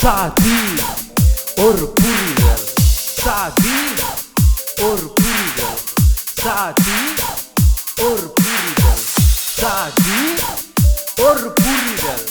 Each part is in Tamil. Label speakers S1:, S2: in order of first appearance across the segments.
S1: சாதி ஒரு புரிதல், சாதி ஒரு புரிதல், சாதி ஒரு புரிதல், சாதி ஒரு புரிதல்.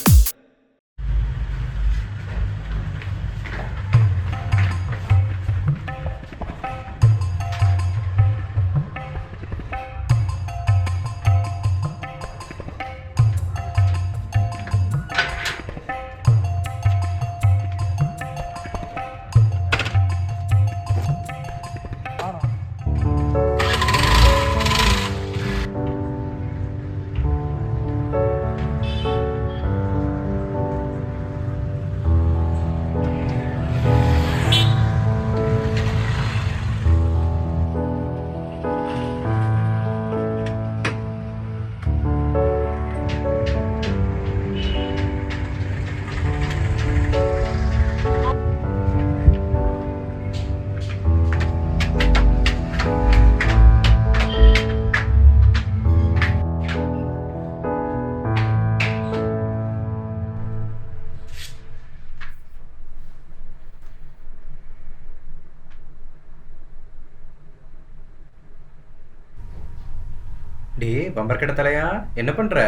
S2: டே பம்பர் கடை தலையா, என்ன பண்ற?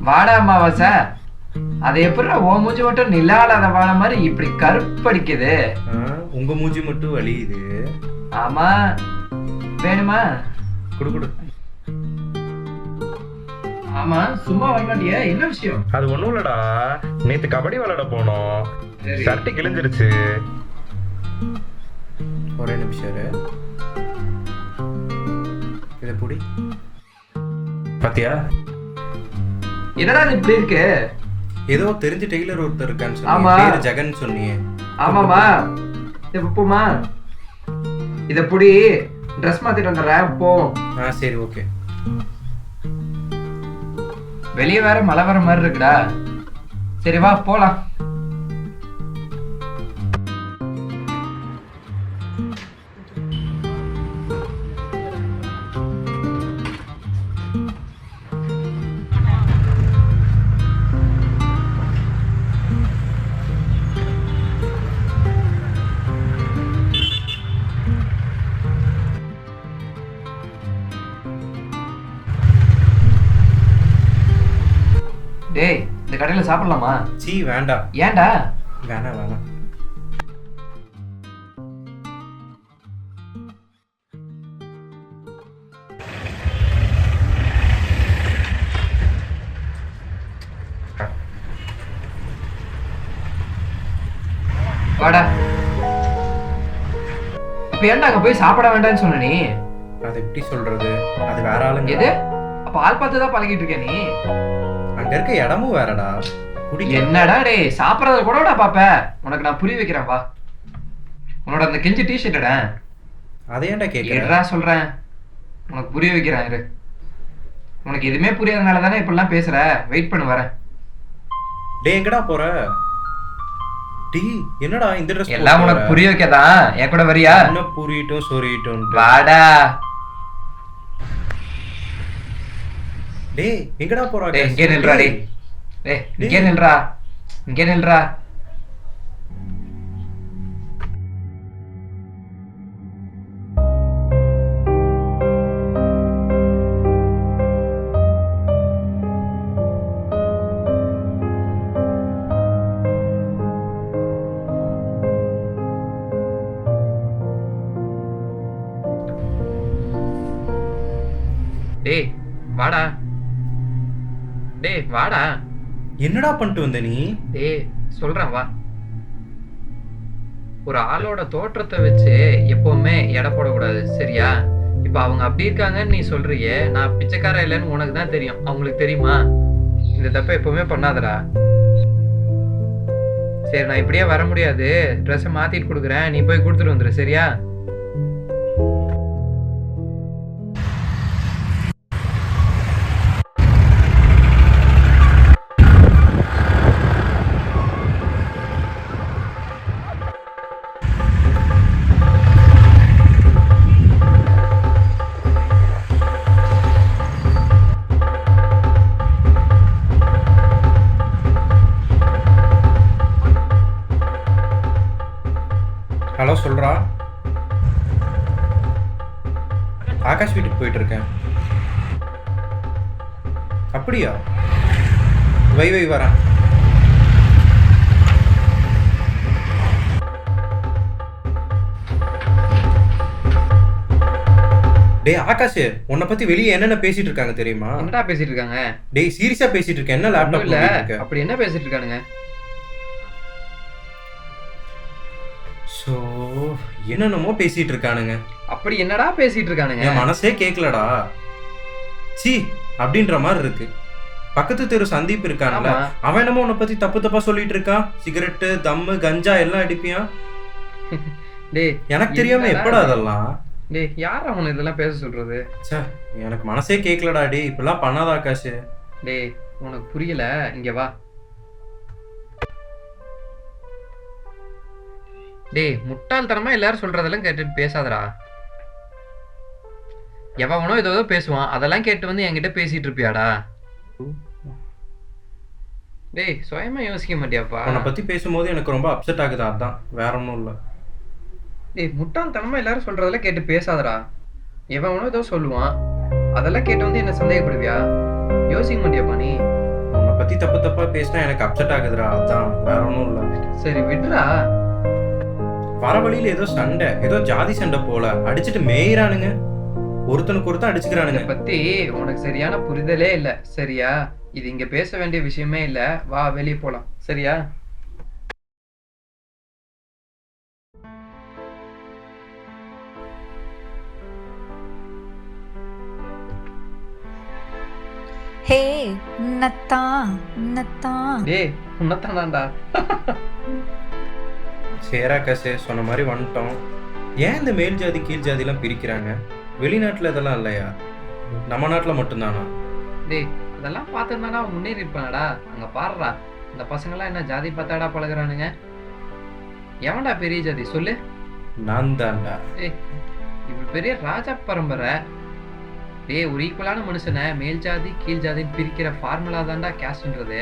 S3: வாடா அமாவாசை, அது எப்படி ஓ மூஞ்சி மட்டும் நிலாலாத வாழை மாதிரி இப்படி கருப்படிக்குது?
S2: உங்க மூஞ்சி மட்டும் வலியுது.
S3: ஆமா, வேணுமா?
S2: குடு குடு.
S3: ஆமா, சும்மா வரமாட்டியா? என்ன விஷயம்?
S4: அது ஒண்ணும் இல்லடா, நேத்து கபடி விளையாட போனோம், சட்டி கிழிஞ்சிருச்சு.
S2: ஒரே நிமிஷம் இரு. இதை புடி.
S4: பாத்தியா?
S3: என்னடா இது இப்படி இருக்கு?
S2: ஏதோ தெரிஞ்ச டெய்லர் ஒருத்தர் இருக்கான்னு
S3: ஆமா.
S2: சொன்னீங்க, பேரு ஜெகன் சொன்னியே.
S3: ஆமாமா, இது போமா, இத புடி, ட்ரெஸ் மாத்திட்டு வந்துடுறேன் போ.
S2: சரி ஓகே.
S3: வெளியே வேற மழை வர மாதிரி இருக்குடா. சரி வா போலாம். டேய், இந்த கடையில சாப்பிடலாமா?
S2: சீ வேண்டாம்.
S3: ஏன்டா?
S2: வேணாம் வேணாம்.
S3: வாடா. அப்ப ஏன்டா அங்க போய் சாப்பிட வேண்டாம்னு சொன்ன நீ?
S2: அது எப்படி சொல்றது, அது வேற ஆளுங்க.
S3: எது? அப்ப ஆள் பார்த்து தான் பழகிட்டு இருக்க நீ?
S2: அங்க இருக்க இடமும் வேறடா.
S3: என்னடா டேய், சாப்பிடறத கூட பாப்ப. உனக்கு நான் புரிய வைக்கிறேன் வா. உன்னோட அந்த கெஞ்சி டிஷர்ட்டடா.
S2: அதை ஏன்டா கேக்குற?
S3: என்னடா சொல்றேன், உனக்கு புரிய வைக்கிறேன் இரு. உனக்கு எதுவுமே புரியாதனால தானே இப்படிலாம் பேசுற. வெயிட் பண்ணு வரேன்.
S2: டேய் எங்கடா போற? டீ என்னடா இந்த ட்ரெஸ்?
S3: எல்லாம் உனக்கு புரிய வைக்கதான். என் கூட வரியா?
S2: என்ன புரியட்டும் சொரியட்டும்.
S3: வாடா.
S2: டேய் எங்கடா போற?
S3: டேய் இங்கே நில்றா. டேய் டேய் இங்கே நில்றா, இங்கே நில்றா. டேய் வாடா. டேய் வாடா.
S2: என்னடா பண்ணிட்டு வந்த நீ?
S3: டேய் சொல்றேன் வா. ஒரு ஆளோட தோற்றத்தை வச்சு எப்பவுமே எடை போடக்கூடாது, சரியா? இப்ப அவங்க அப்படி இருக்காங்கன்னு நீ சொல்றியே, நான் பிச்சைக்கார இல்லைன்னு உனக்கு தான் தெரியும். அவங்களுக்கு தெரியுமா? இந்த தப்ப எப்பவுமே பண்ணாதடா. சரி நான் இப்படியே வர முடியாது, ட்ரெஸ்ஸை மாத்திட்டு கொடுக்குறேன், நீ போய் கொடுத்துட்டு வந்துரு, சரியா?
S2: ஹலோ சொல்றா. ஆகாஷ் வீட்டுக்கு போயிட்டு இருக்கேன். அப்படியா? வை வரேன். டேய் ஆகாஷ், உன்னை பத்தி வெளியே என்னென்ன பேசிட்டு இருக்காங்க தெரியுமா?
S3: என்னடா பேசிட்டு இருக்காங்க?
S2: டேய் சீரியஸா பேசிட்டு இருக்கேன். என்ன லேப்டாப்
S3: இல்ல
S2: இருக்க?
S3: அப்படி என்ன பேசிட்டு இருக்கானுங்க?
S2: சோ என்னென்னமோ பேசிட்டு இருக்கானுங்க.
S3: அப்படி என்னடா பேசிட்டு இருக்கானுங்க?
S2: என் மனசே கேட்கலடா. சீ அப்படின்ற மாதிரி இருக்கு. பக்கத்து தெரு சந்தீப் இருக்கான்ல,
S3: ஆமா.
S2: அவன் என்னமோ உன்னை பத்தி தப்பு தப்பா சொல்லிட்டு இருக்கான். சிகரெட்டு, தம்மு, கஞ்சா எல்லாம் அடிப்பியான்.
S3: டேய்
S2: எனக்கு தெரியாம
S3: என்னடா
S2: எப்படா
S3: இது?
S2: அதெல்லாம்?
S3: டேய் யாரா உன்னை இதெல்லாம் பேச சொல்றது?
S2: ச்சே, எனக்கு மனசே கேட்கலடா. டேய் இப்பெல்லாம் பண்ணாத ஆகாஷ்.
S3: டேய் உனக்கு புரியல, இங்க வா. டேய் முட்டாள்தனமா எல்லாரும் சொல்றதெல்லாம் கேட்டுட்டு பேசாதடா. எவனோ ஏதோ பேசுவான், அதெல்லாம் கேட்டு வந்து என்கிட்ட பேசிட்டு இருப்பியாடா? டேய் சுயமா யோசிக்க மாட்டியாப்பா?
S2: உன்னை பத்தி பேசும்போது எனக்கு ரொம்ப அப்செட் ஆகுது. அதான், வேற ஒன்றும் இல்லை.
S3: டேய் முட்டாள்தனமா எல்லாரும் சொல்றதெல்லாம் கேட்டு பேசாதடா. எவனோ ஏதோ சொல்லுவான், அதெல்லாம் கேட்டு வந்து என்ன சந்தேகப்படுவியா? யோசிக்க மாட்டியாப்பா நீ?
S2: உன்னை பத்தி தப்பு தப்பா பேசினா எனக்கு அப்செட் ஆகுதுடா. அதான், வேற ஒன்றும் இல்லை.
S3: சரி விடுறா.
S2: வர வழியில ஏதோ சண்டை, ஏதோ ஜாதி சண்டை போல அடிச்சுட்டு மேயிறானுங்க. ஒருத்தனுக்கு ஒருத்தன்
S3: இதை
S2: அடிச்சுக்கிறானுங்க.
S3: பத்தி உனக்கு சரியான புரிதலே இல்ல, சரியா? இது இங்க பேச வேண்டிய விஷயமே இல்ல. வா வெளியே போலாம், சரியா?
S5: ஹே நத்தா நத்தா.
S3: டேய் உன்னத்தானாண்டா.
S2: சேராக்காசே சொன்ன மாதிரி வந்துட்டோம். ஏன் இந்த மேல் ஜாதி கீழ் ஜாதிலாம் பிரிக்கிறாங்க? வெளிநாட்டுல இதெல்லாம் இல்லையா? நம்ம நாட்டுல மட்டும்தானா?
S3: டேய் அதெல்லாம் பார்த்துருந்தாடா முன்னேறி இருப்பானடா. அங்க பாருடா, இந்த பசங்களாம் என்ன ஜாதி பார்த்தாடா பழகுறானுங்க. எவன்டா பெரிய ஜாதி சொல்லு?
S2: நான் தான்டா.
S3: ஏய் இப்ப பெரிய ராஜா பரம்பரை. டேய் ஒரு ஈக்குவலான மனுஷனை மேல் ஜாதி கீழ் ஜாதின்னு பிரிக்கிற ஃபார்முலா தான்டா கேஸ்ட்ன்றது.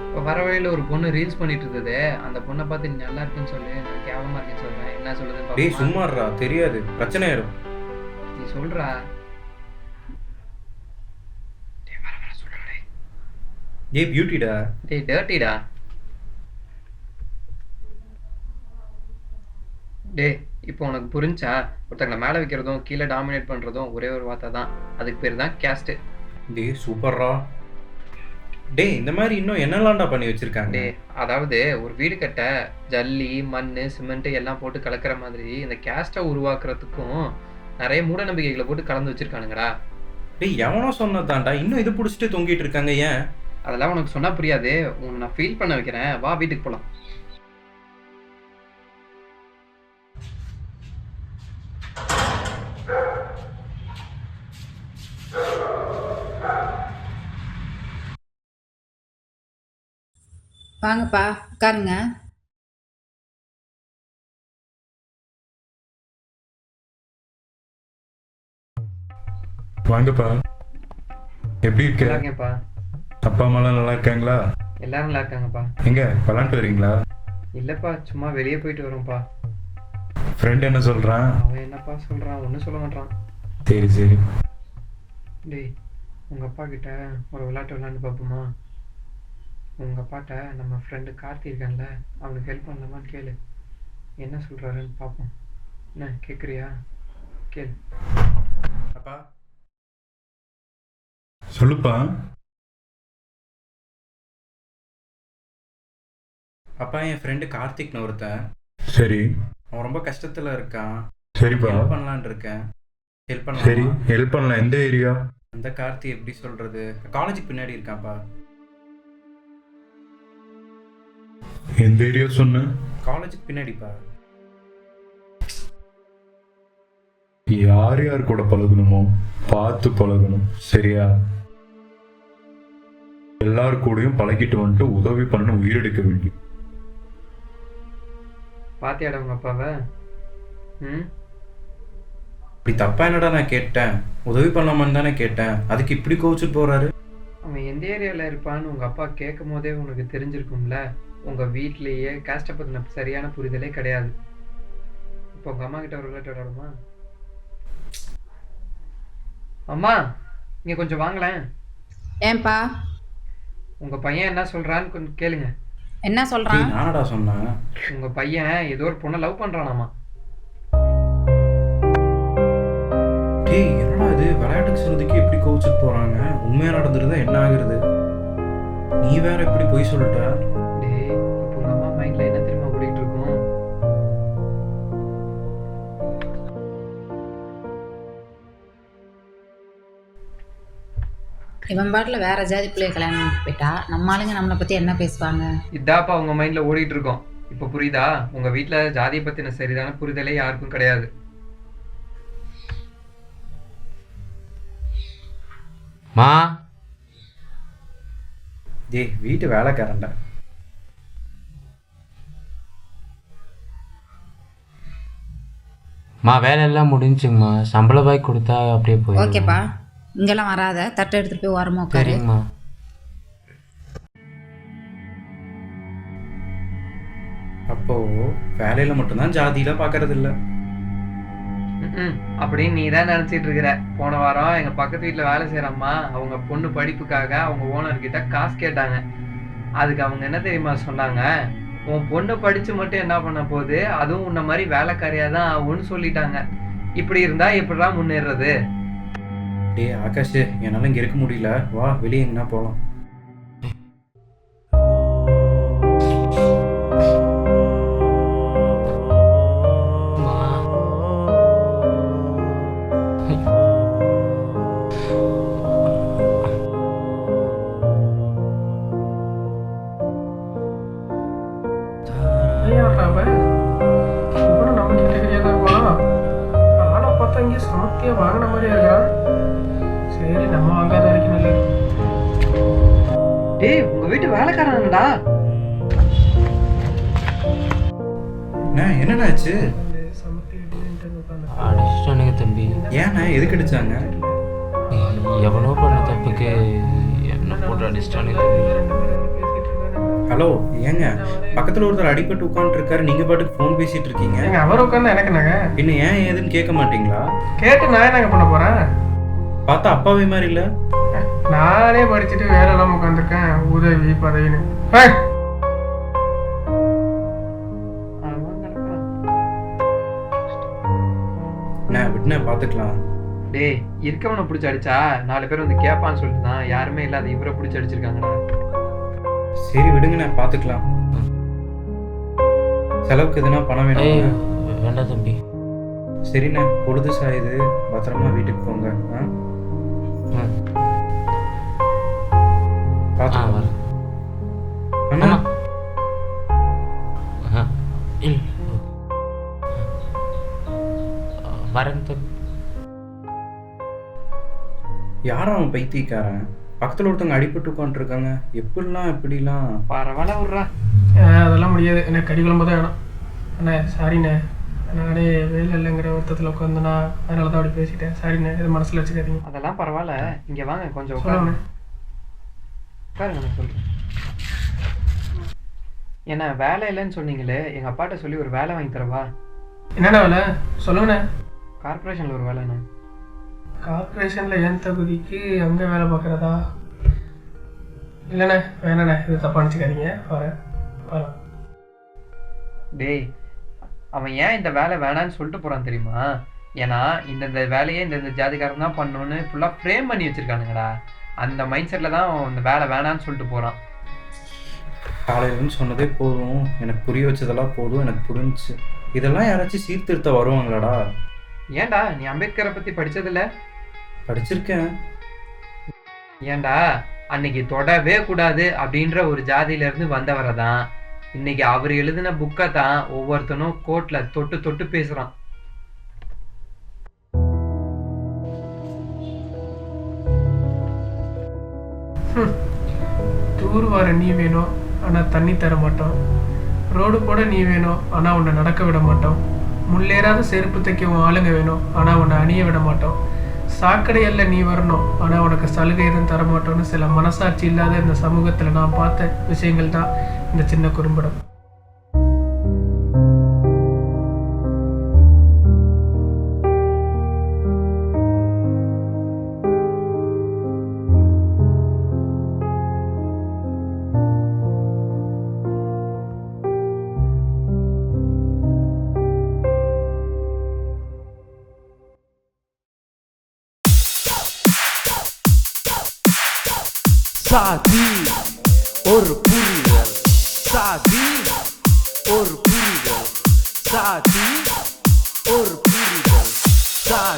S3: இப்போ வர வழியில ஒரு பொண்ணு ரீல்ஸ் பண்ணிட்டு இருந்தது. அந்த பொண்ணை பார்த்து நீ நல்லா இருக்குன்னு சொல்லு, நான் கேவலமா இருக்கேன்னு சொல்றேன். என்ன சொல்லுது
S2: டேய்
S3: பாப்போமா?
S2: சும்மாடுறா, தெரியாது, பிரச்சனை ஆயிடும்.
S3: நீ சொல்றா. டேய் வர வர சொல்றா. டேய்
S2: ஏய் பியூட்டிடா.
S3: டேய் டர்ட்டிடா. டேய் இப்போ உனக்கு புரிஞ்சா? ஒருத்தங்களை மேலே வைக்கிறதும் கீழே டாமினேட் பண்றதும் ஒரே ஒரு வார்த்தை தான். அதுக்கு பேர் தான் கேஸ்ட்.
S2: டேய் சூப்பர்ரா. டேய் இந்த மாதிரி இன்னும் என்னெல்லாம்டா பண்ணி வச்சிருக்காங்க?
S3: டேய் அதாவது ஒரு வீடு கட்ட ஜல்லி, மண், சிமெண்ட் எல்லாம் போட்டு கலக்கிற மாதிரி இந்த கேஸ்ட்டை உருவாக்குறதுக்கும் நிறைய மூட நம்பிக்கைகளை போட்டு கலந்து வச்சிருக்கானுங்கடா.
S2: டேய் எவனோ சொன்னதான்டா, இன்னும் இது பிடிச்சிட்டு தொங்கிட்டு இருக்காங்க. ஏன்?
S3: அதெல்லாம் உனக்கு சொன்னா புரியாது. உன்னை நான் ஃபீல் பண்ண வைக்கிறேன். வா வீட்டுக்கு போலாம்.
S5: வாங்கப்பா உட்காருங்க.
S6: வாங்கப்பா. எப்படி இருக்க?
S3: நல்லா இருக்கேன்ப்பா.
S6: அப்பா அம்மாலாம் நல்லா இருக்காங்களா?
S3: எல்லாரும் நல்லா இருக்காங்கப்பா.
S6: எங்க விளாண்டு வரீங்களா?
S3: இல்லப்பா சும்மா வெளியே போயிட்டு வரோம்ப்பா.
S6: ஃப்ரெண்ட் என்ன சொல்றான்?
S3: அவன் என்னப்பா சொல்றான்? ஒன்றும் சொல்ல மாட்டான்.
S6: சரி சரி.
S3: டேய் உங்க அப்பா கிட்ட ஒரு விளையாட்டு விளையாண்டு பார்ப்போமா? உங்க அப்பாட்ட நம்ம ஃப்ரெண்டு கார்த்தி இருக்கான்ல, அவனுக்கு ஹெல்ப் பண்ணலாமான்னு கேளு. என்ன சொல்றாருன்னு பார்ப்போம். என்ன கேட்குறியா? கேளு.
S2: அப்பா
S6: சொல்லுப்பா.
S2: அப்பா என் ஃப்ரெண்டு கார்த்திக்னு ஒருத்தன்.
S6: சரி
S2: அவன் ரொம்ப கஷ்டத்துல இருக்கான்.
S6: சரிப்பா.
S2: ஹெல்ப் பண்ணலான்னு இருக்கேன். ஹெல்ப்
S6: சரி
S2: பண்ணலாம்.
S6: ஹெல்ப் பண்ணலாம். எந்த ஏரியா?
S2: அந்த கார்த்தி எப்படி சொல்றது, காலேஜுக்கு பின்னாடி இருக்கான்ப்பா.
S6: எந்த ஏரியா சொன்ன?
S2: காலேஜுக்கு பின்னாடிப்பா.
S6: யார் யார் கூட பழகணுமோ பார்த்து பழகணும், சரியா? எல்லார் கூடயும் பழகிட்டு வந்துட்டு உதவி பண்ண உயிரெடுக்க வேண்டிய.
S3: பாத்தியாடா உங்க அப்பாவை? ம்
S2: இப்படி தப்பா என்னடா நான் கேட்டேன்? உதவி பண்ணலாமான்னு தானே கேட்டேன். அதுக்கு இப்படி கோவிச்சுட்டு போறாரு.
S3: அவன் எந்த ஏரியாவில் இருப்பான்னு உங்க அப்பா கேட்கும் போதே உனக்கு தெரிஞ்சிருக்கும்ல. உங்க வீட்லேயே காஸ்ட்டை பற்றின சரியான புரிதலே கிடையாது. இப்போ உங்க அம்மா கிட்ட ஒரு விளையாட்டு விளையாடுமா? அம்மா இங்க கொஞ்சம் வாங்களேன்.
S5: ஏன்பா?
S3: உங்க பையன் என்ன சொல்றான்னு கொஞ்சம் கேளுங்க.
S5: என்ன
S2: டேய்,
S5: சொல்றான்?
S2: நானடா சொன்னேன்.
S3: உங்க பையன் ஏதோ ஒரு பொண்ணை லவ் பண்றானாமா.
S2: டேய், என்னடா இது விளையாட்டுக்கு சொல்றதுக்கு எப்படி கோவிச்சுட்டு போறாங்க? உண்மையா நடந்துருந்தா என்ன ஆகுறது? நீ வேற எப்படி போய் சொல்லிட்ட?
S3: டேய், இப்போ உங்க அம்மா மைண்ட்ல என்ன தெரியுமா ஓடிட்டு இருக்கும்?
S5: இவன் பாட்டில் வேற ஜாதி பிள்ளைய கல்யாணம் பண்ணிட்டு போயிட்டா நம்ம ஆளுங்க நம்மளை பத்தி என்ன பேசுவாங்க?
S3: இதாப்பா உங்க மைண்ட்ல ஓடிட்டு இருக்கோம். இப்போ புரியுதா? உங்க வீட்ல ஜாதியை பத்தின சரிதான புரிதலே யாருக்கும் கிடையாது.
S7: மா
S2: டேய், வீட்டு வேலைக்காரன்டா.
S7: மா வேலையெல்லாம் முடிஞ்சுங்கம்மா. சம்பள பாய் கொடுத்தா அப்படியே போய்.
S5: ஓகேப்பா, இங்கெல்லாம் வராத, தட்டை எடுத்துட்டு போய் ஓரமா உட்காரு.
S7: சரிங்கம்மா.
S2: அப்போ வேலையில மட்டும்தான் ஜாதியெல்லாம் பாக்குறது இல்ல.
S3: அப்படின்னு நீ தான் நினைச்சிட்டு இருக்கிற. போன வாரம் எங்க பக்கத்து வீட்டுல வேலை செய்யறம்மா அவங்க பொண்ணு படிப்புக்காக அவங்க ஓனர் கிட்ட காசு கேட்டாங்க. அதுக்கு அவங்க என்ன தெரியுமா சொன்னாங்க? உன் பொண்ணு படிச்சு மட்டும் என்ன பண்ண போகுது, அதுவும் உன்ன மாதிரி வேலைக்காரியா தான் ஆகும்னு சொல்லிட்டாங்க. இப்படி இருந்தா எப்படிதான் முன்னேறது?
S2: டேய் ஆகாஷ், என்னால இங்க இருக்க முடியல, வா வெளியே எங்கன்னா போலாம்.
S8: வாங்கின மாதிரியே இருக்கா? சரி, நம்ம வாங்காத வரைக்கும் நல்லது.
S3: டேய், உங்க வீட்டு வேலைக்காரன்டா.
S2: என்னன்னாச்சு?
S7: அடிச்சிட்டானுங்க தம்பி.
S2: ஏன்னா எதுக்கு அடிச்சாங்க?
S7: எவனோ பண்ண தப்புக்கு என்ன போட்டு அடிச்சிட்டானுங்க தம்பி.
S2: ஹலோ, ஏங்க பக்கத்துல ஒருத்தர் அடிபட்டு உட்காந்துட்டு இருக்காரு, நீங்க பாட்டுக்கு ஃபோன் பேசிட்டு இருக்கீங்க.
S8: எங்க அவர் உட்காந்து எனக்கு நாங்க
S2: இன்னும் ஏன் ஏதுன்னு கேட்க மாட்டீங்களா?
S8: கேட்டு நான் என்னங்க பண்ண போறேன்?
S2: பார்த்தா அப்பாவே மாதிரி இல்ல.
S8: நானே படிச்சுட்டு வேலை இல்லாம உட்காந்துருக்கேன், உதவி பதவின்னு.
S2: நான் விட்டுனே பாத்துக்கலாம்.
S3: டேய், இருக்கவனை பிடிச்சி அடிச்சா 4 பேர் வந்து கேட்பான்னு சொல்லிட்டு தான் யாருமே இல்லாத இவரை பிடிச்சி அடிச்சிருக்காங்கடா.
S2: சரி விடுங்க, நான் பாத்துக்கலாம். செலவுக்கு எதுனா பணம் வேணும்?
S7: வேண்டாம் தம்பி.
S2: சரிண்ணே, பொழுது சாயுது, பத்திரமா வீட்டுக்கு போங்க.
S7: வரேன்.
S2: அண்ணா,
S7: வரேன் தம்பி.
S2: யாரும் அவன் பைத்தியக்காரன்? பக்கத்துல ஒருத்தவங்க அடிபட்டு உட்காந்துருக்காங்க, எப்படிலாம்
S3: பரவாயில்ல விட்றா.
S8: அதெல்லாம் முடியாது, எனக்கு கறி குழம்பு தான் வேணும். அண்ணே சாரிண்ணே, நானே வேலை இல்லைங்கிற வருத்தத்தில் உட்காந்துண்ணா, அதனால தான் அப்படி பேசிட்டேன். சாரிண்ணே, இது மனசில் வச்சுக்காதீங்க.
S3: அதெல்லாம் பரவாயில்ல. இங்க வாங்க கொஞ்சம்
S8: சொல்லுங்க.
S3: உட்காருங்க, நான் சொல்றேன். என்ன வேலை இல்லைன்னு சொன்னீங்களே, எங்க அப்பாட்ட சொல்லி ஒரு வேலை வாங்கி தரவா?
S8: என்னென்ன வேலை சொல்லுங்கண்ணே.
S3: கார்பரேஷன்ல ஒரு வேலைண்ணே.
S8: கார்பரேஷனில் என் தகுதிக்கு அங்கே வேலை பார்க்குறதா? இல்லைண்ணே, வேணாண்ணே, இது தப்பாக நினச்சிக்காதீங்க. வரேன்.
S3: டேய், அவன் ஏன் இந்த வேலை வேணான்னு சொல்லிட்டு போறான் தெரியுமா? ஏன்னா இந்த வேலையை இந்த ஜாதிகாரன் தான் பண்ணணும்னு ஃபுல்லாக ஃப்ரேம் பண்ணி வச்சிருக்கானுங்கடா. அந்த மைண்ட் செட்டில் தான் இந்த வேலை வேணான்னு சொல்லிட்டு போகிறான்.
S2: காலையிலன்னு சொன்னதே போதும், எனக்கு புரிய வச்சதெல்லாம் போதும், எனக்கு புரிஞ்சுச்சு. இதெல்லாம் யாராச்சும் சீர்திருத்த வருவாங்களாடா?
S3: ஏன்டா, நீ அம்பேத்கரை பற்றி படித்ததில்ல?
S2: படிச்சிருக்கேன்.
S3: ஏன்டா, அன்னைக்கு தொடவே கூடாது அப்படின்ற ஒரு ஜாதியிலேருந்து வந்தவரை தான் இன்னைக்கு அவர் எழுதின புக்கை தான் ஒவ்வொருத்தனும் கோர்ட்டில் தொட்டு தொட்டு பேசுகிறான்.
S8: டூர் வர நீ வேணும், ஆனால் தண்ணி தர மாட்டோம். ரோடு போட நீ வேணும், ஆனால் உன்னை நடக்க விட மாட்டோம். முள்ளேறாத செருப்பு தைக்க உன் ஆளுங்க வேணும், ஆனால் உன்னை அணிய விட மாட்டோம். சாக்கடையல்ல நீ வரணும், ஆனால் உனக்கு சலுகை எதுவும் தரமாட்டோம்னு சில மனசாட்சி இல்லாத இந்த சமூகத்தில் நான் பார்த்த விஷயங்கள் தான் இந்த சின்ன குறும்படம்.
S1: சாதி ஒரு புரிதல் சாதி ஒரு புரிதல் சாதி ஒரு புரிதல் சாதி